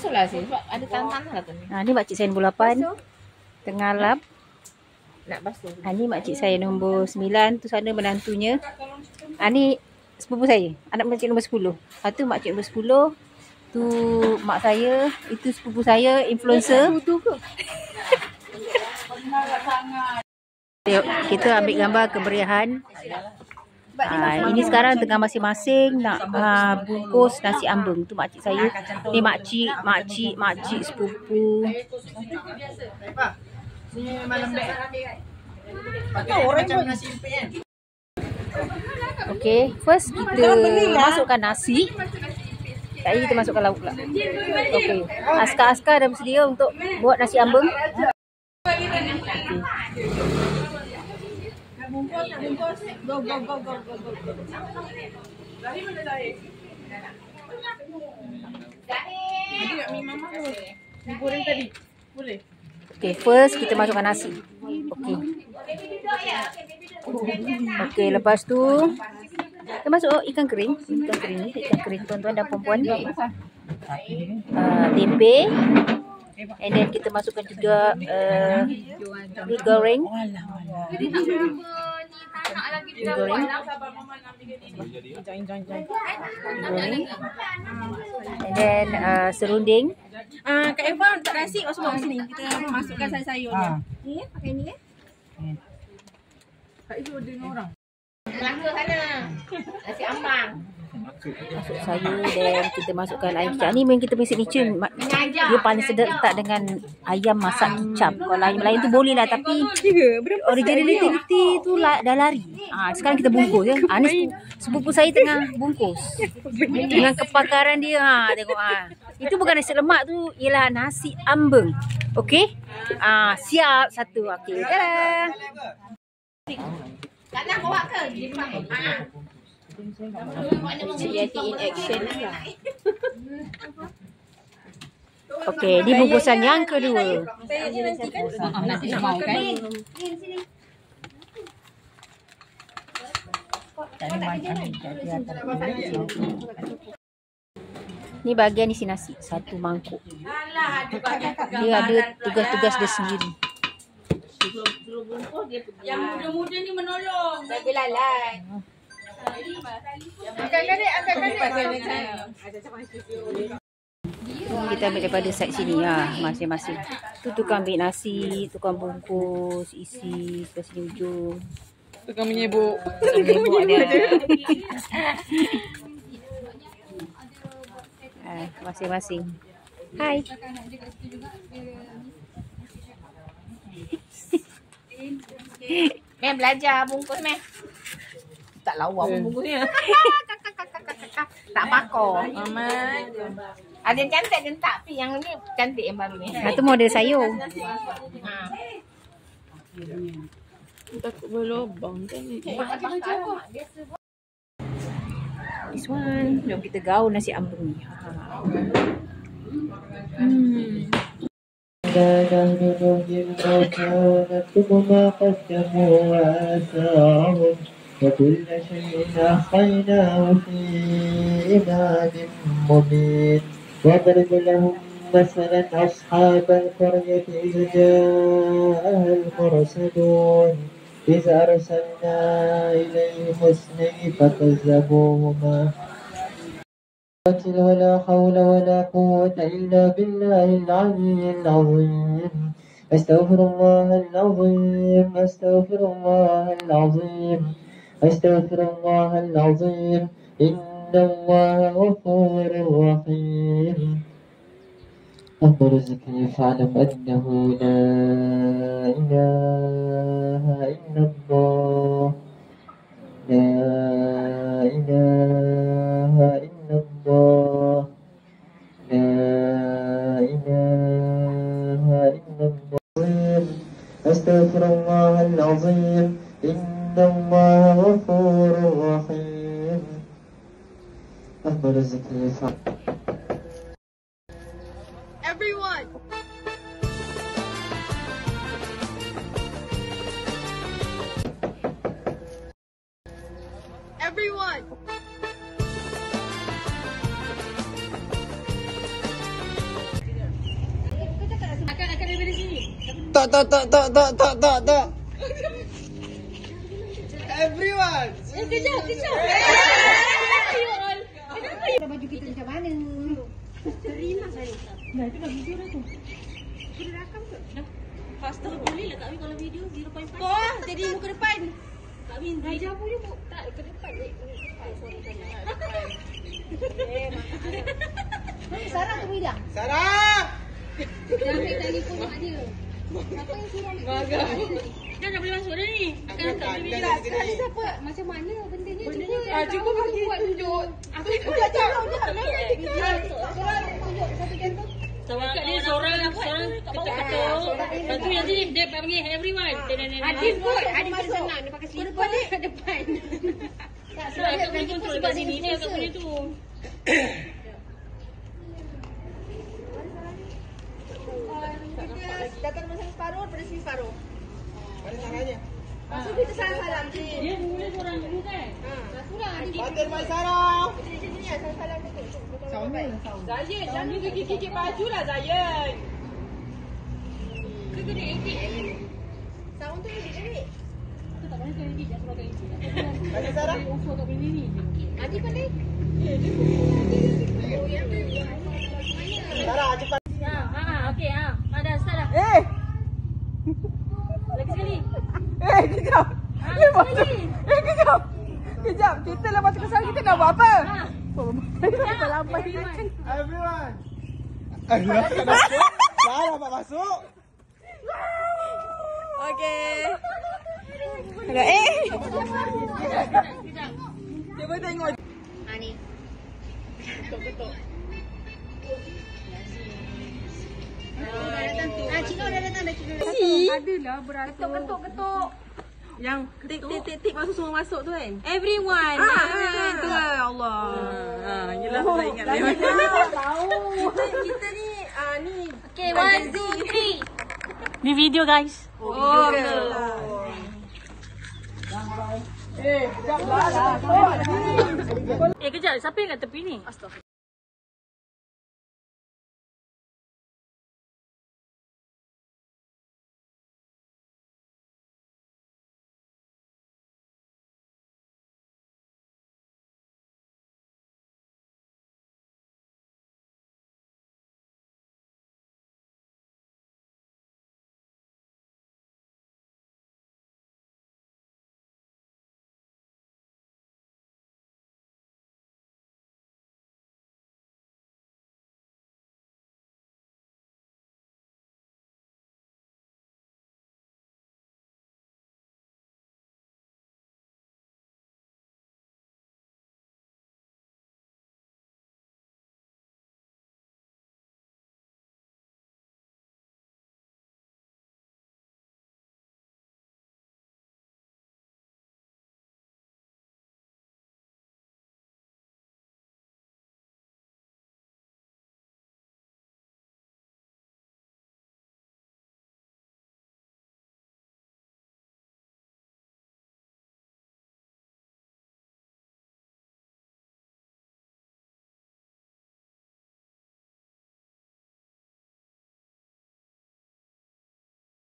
Basuhlah sih sebab ada tanah lah tu. Ni makcik saya nombor 8. Tengah lap. Nak basuh. Ni makcik saya nombor 9. Tu sana menantunya. Ni sepupu saya. Anak makcik nombor 10. Tu makcik nombor 10. Tu mak saya. Itu sepupu saya, influencer. Kita ambil gambar kemeriahan. Ini sekarang tengah masing-masing nak bungkus nasi ambeng. Tu makcik saya. Ni makcik sepupu. Okay, first kita masukkan nasi. Tadi kita masukkan lauk pula. Okay, askar-askar dah bersedia untuk buat nasi ambeng. Bungkus. Go. Dari mana Zahir? Ada kat mi mama tu. Mi goreng tadi. Boleh? Okay, first kita masukkan nasi. Okay, lepas tu kita masuk ikan kering. Ikan kering tuan-tuan dan puan-puan. Tempe. And then kita masukkan juga mi goreng. Goreng. And then serunding. Kak Eva tak nasi masuk sini. Kita masukkan sayur-sayur dia. Ni pakai ni Kak Eva dengan orang. Melaka sana. Nasi ambang. Masuk sayur dan kita masukkan ayam kicap. Ni memang kita punya signature. Dia paling sedap letak dengan ayam masak kicap. Kalau ayam lain tu boleh lah, tapi originality tu dah lari. Sekarang kita bungkus ya. Ni sepupu saya tengah bungkus. Dengan kepakaran dia. Tengok itu bukan nasi lemak tu, ialah nasi ambeng. Okey? Siap satu. Okey. Tada. Tak nak bawa ke? Jadi in action lah. Okey, di bungkusan yang kedua. Saya je nanti kan? Nanti nak mau kan? Ni bahagian isi nasi. Satu mangkuk. Dia ada tugas-tugas dia sendiri. Yang muda-muda ni menolong. Saya lalai. Kita ambil daripada side sini masing-masing. Tu tukang ambil nasi, tukang bungkus, isi ke sini ujung. Tukang menyebuk. Masing-masing. Hai. Meh belajar bungkus meh. Tak lawa pun bungkusnya. Tak pakar. Ada yang cantik dan tak. Tapi yang ni cantik yang baru ni. Itu model sayur. Takut berlubang kan ni. This one. Jom kita gaul nasi ambeng ni. لا نحن نهدي الموتى ونكتب ما قدموا وآثارهم وكل شيء أحصيناه في إمام مبين واضرب لهم مثلا أصحاب القرية إذ جاءها المرسلون إذ أرسلنا إليهم اثنين فكذبوهما ولا حول ولا قوة إلا بالله العلي العظيم أستغفر الله العظيم أستغفر الله العظيم أستغفر الله العظيم إن الله غفور رحيم أفضل الذكر فاعلم أنه لا إله إلا الله لا إله إلا الله لا إله إلا الله أستغفر الله العظيم إن الله غفور رحيم أفضل الذكر Everyone. Tak. Everyone. Kejap. Baju kita macam mana? Terima saya. Dah, itu dah video dah tu. Sudah rakam ke? Dah. Faster boleh lah Kak Min kalau video 0.5. Kau jadi muka depan. Kak Min, Raja punya tak ke depan. Sorry kan. Sarah tu bilang. Sarah. Jangan ambil telefon mak dia. Apa yang suruh ambil? Baga. Dah boleh masuk dah ni. Akan tak boleh video. Sekali siapa? Macam mana bendanya? Cuba bagi buat tunjuk. Aku tak tahu dia tak nak tunjuk satu jantung. Kat dia seorang ketuk. Lepas tu yang ni dia panggil everyone. Adin kot. Adin senang dia pakai slipper kat depan. Tak sebab dia boleh kontrol kat sini. Dia kat sini tu. Datang masa separuh, pada sini separuh. Mana caranya? Maksud kita salam-salam je. Dia mula seorang dulu kan? Itulah. Batin Mai Sarah. Sini salam-salam tu. Zayan, jangan gigit baju lah Zayan. Ke kena edit? Sound tu edit. Aku tak boleh edit, jangan suruh edit. Batin Sarah. Usul kat benda ni. Adi pandai? Sarah, cepat. Okey, dah start dah. Lagi sekali. Kejap. Kejap. Kita lepas tu kesal kita nak buat apa? Everyone. Sarah dapat masuk. Okey. Cuba tengok. Ni. Ketuk. Cino dah datang dah Cino. Adalah beratur. Ketuk. Yang tik masuk semua masuk tu kan? Everyone. Tu lah Allah. Yelah saya ingat memang. Tahu. Kita ni ni. Okay, 1, 2, 3. Ni video guys. Oh. Kejap, siapa yang kat tepi ni?